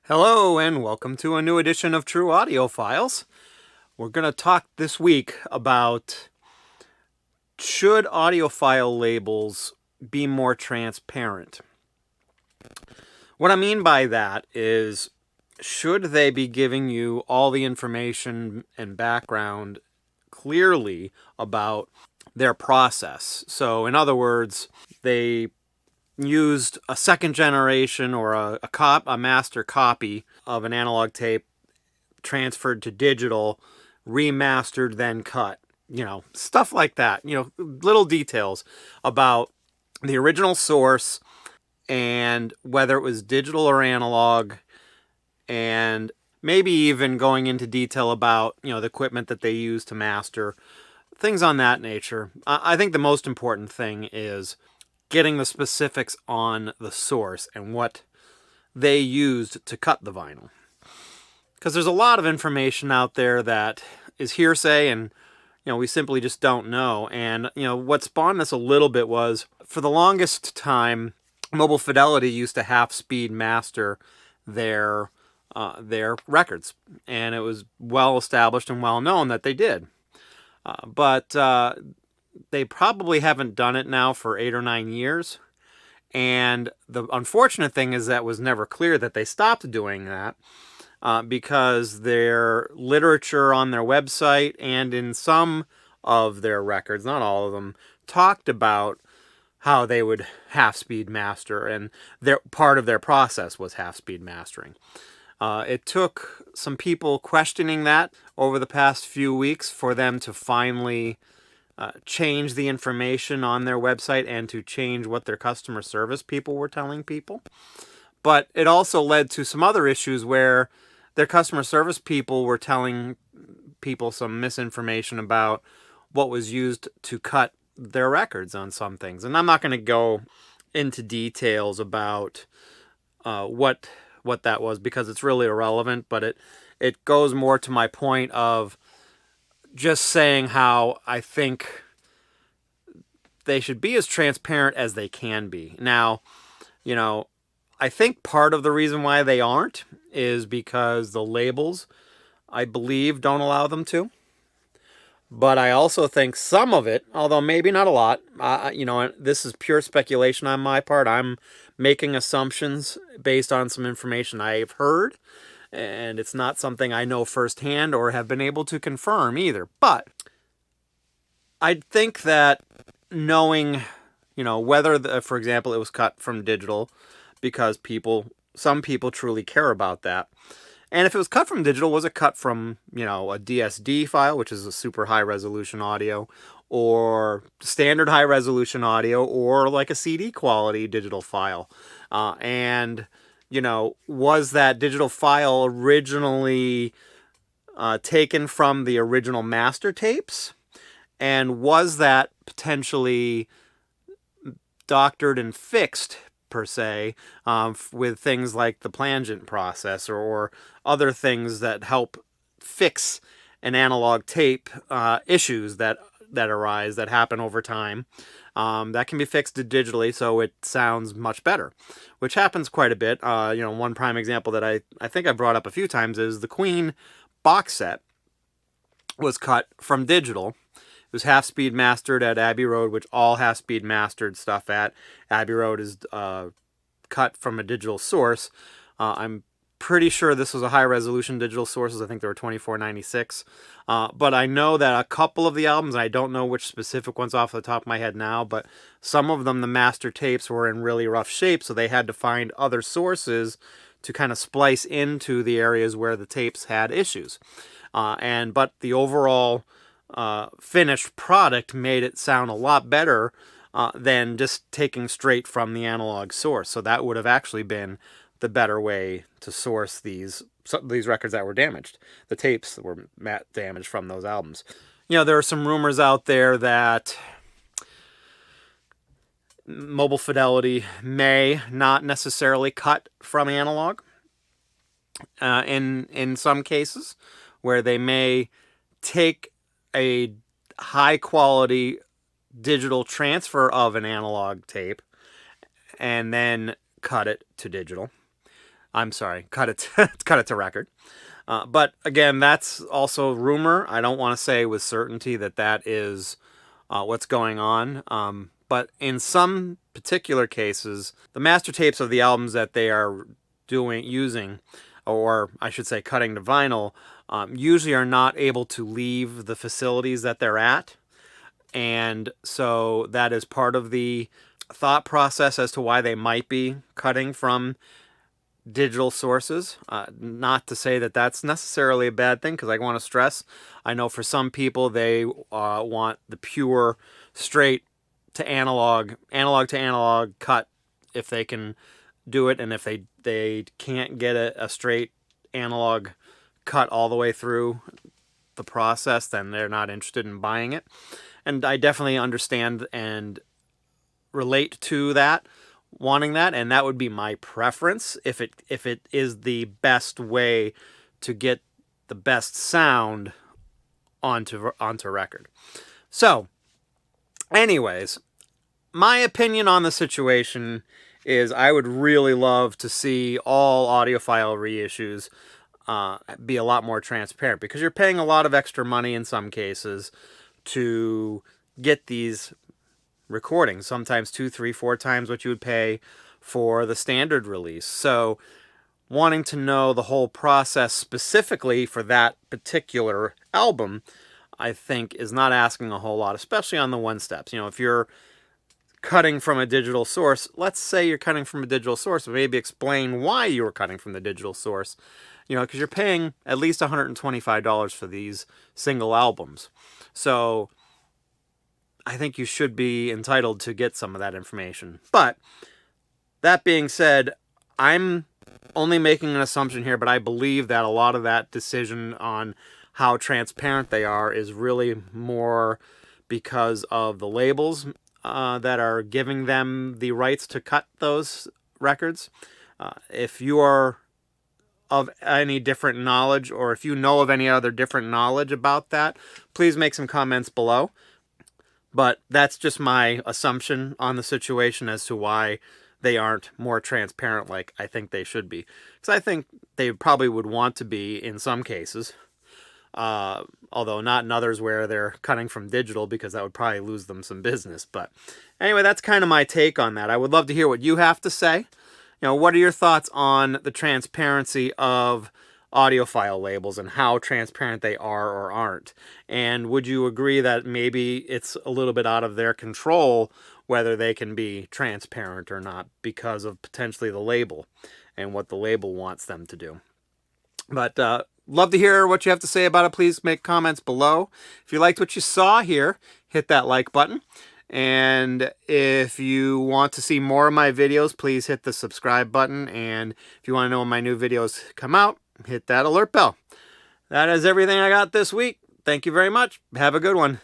Hello and welcome to a new edition of True Audiofiles. We're going to talk this week about should audiophile labels be more transparent? What I mean by that is, should they be giving you all the information and background clearly about their process? So in other words, they used a second generation or a master copy of an analog tape, transferred to digital, remastered, then cut. Stuff like that. Little details about the original source and whether it was digital or analog, and maybe even going into detail about, the equipment that they use to master, things on that nature. I think the most important thing is getting the specifics on the source and what they used to cut the vinyl. Because there's a lot of information out there that is hearsay and, we simply just don't know. And, what spawned this a little bit was, for the longest time, Mobile Fidelity used to half-speed master their records. And it was well established and well known that they did. But they probably haven't done it now for 8 or 9 years. And the unfortunate thing is that it was never clear that they stopped doing that because their literature on their website and in some of their records, not all of them, talked about how they would half-speed master, and part of their process was half-speed mastering. It took some people questioning that over the past few weeks for them to finally change the information on their website and to change what their customer service people were telling people. But it also led to some other issues where their customer service people were telling people some misinformation about what was used to cut their records on some things. And I'm not going to go into details about what that was, because it's really irrelevant, but it goes more to my point of just saying how I think they should be as transparent as they can be. Now, I think part of the reason why they aren't is because the labels, I believe, don't allow them to. But I also think some of it, although maybe not a lot, this is pure speculation on my part. I'm making assumptions based on some information I've heard, and it's not something I know firsthand or have been able to confirm either. But I think that knowing, whether, for example, it was cut from digital, because some people truly care about that. And if it was cut from digital, was it cut from, a DSD file, which is a super high resolution audio, or standard high resolution audio, or like a CD quality digital file? And was that digital file originally taken from the original master tapes? And was that potentially doctored and fixed, per se, with things like the plangent process or other things that help fix an analog tape issues that arise, that happen over time, that can be fixed digitally so it sounds much better, which happens quite a bit. One prime example that I think I brought up a few times is the Queen box set was cut from digital. It was half-speed mastered at Abbey Road, which all half-speed mastered stuff at Abbey Road is cut from a digital source. I'm pretty sure this was a high-resolution digital sources. I think they were 2496. But I know that a couple of the albums, and I don't know which specific ones off the top of my head now, but some of them, the master tapes were in really rough shape, so they had to find other sources to kind of splice into the areas where the tapes had issues. But the overall finished product made it sound a lot better than just taking straight from the analog source. So that would have actually been the better way to source these records that were damaged, the tapes that were damaged from those albums. There are some rumors out there that Mobile Fidelity may not necessarily cut from analog in some cases, where they may take a high quality digital transfer of an analog tape and then cut it to digital. I'm sorry, cut it to record. But again, that's also rumor. I don't want to say with certainty that that is what's going on. But in some particular cases, the master tapes of the albums that they are using, or I should say cutting to vinyl, usually are not able to leave the facilities that they're at. And so that is part of the thought process as to why they might be cutting from digital sources. Not to say that that's necessarily a bad thing, because I want to stress, I know for some people they want the pure, straight to analog to analog cut if they can do it, and if they can't get a straight analog cut all the way through the process, then they're not interested in buying it. And I definitely understand and relate to that, wanting that, and that would be my preference if it is the best way to get the best sound onto record. So, anyways, my opinion on the situation is I would really love to see all audiophile reissues be a lot more transparent, because you're paying a lot of extra money in some cases to get these recordings, sometimes 2, 3, 4 times what you would pay for the standard release. So wanting to know the whole process specifically for that particular album, I think, is not asking a whole lot, especially on the one steps. You know, if you're cutting from a digital source, let's say you're cutting from a digital source, maybe explain why you were cutting from the digital source, you know, because you're paying at least $125 for these single albums. So I think you should be entitled to get some of that information. But that being said, I'm only making an assumption here, but I believe that a lot of that decision on how transparent they are is really more because of the labels that are giving them the rights to cut those records. If you are of any different knowledge, or if you know of any other different knowledge about that, please make some comments below. But that's just my assumption on the situation as to why they aren't more transparent like I think they should be. Because I think they probably would want to be in some cases, although not in others where they're cutting from digital, because that would probably lose them some business. But anyway, that's kind of my take on that. I would love to hear what you have to say. You know, what are your thoughts on the transparency of audiophile labels and how transparent they are or aren't? And would you agree that maybe it's a little bit out of their control whether they can be transparent or not because of potentially the label and what the label wants them to do? But love to hear what you have to say about it. Please make comments below. If you liked what you saw here, hit that like button. And if you want to see more of my videos, please hit the subscribe button. And if you want to know when my new videos come out, hit that alert bell. That is everything I got this week. Thank you very much. Have a good one.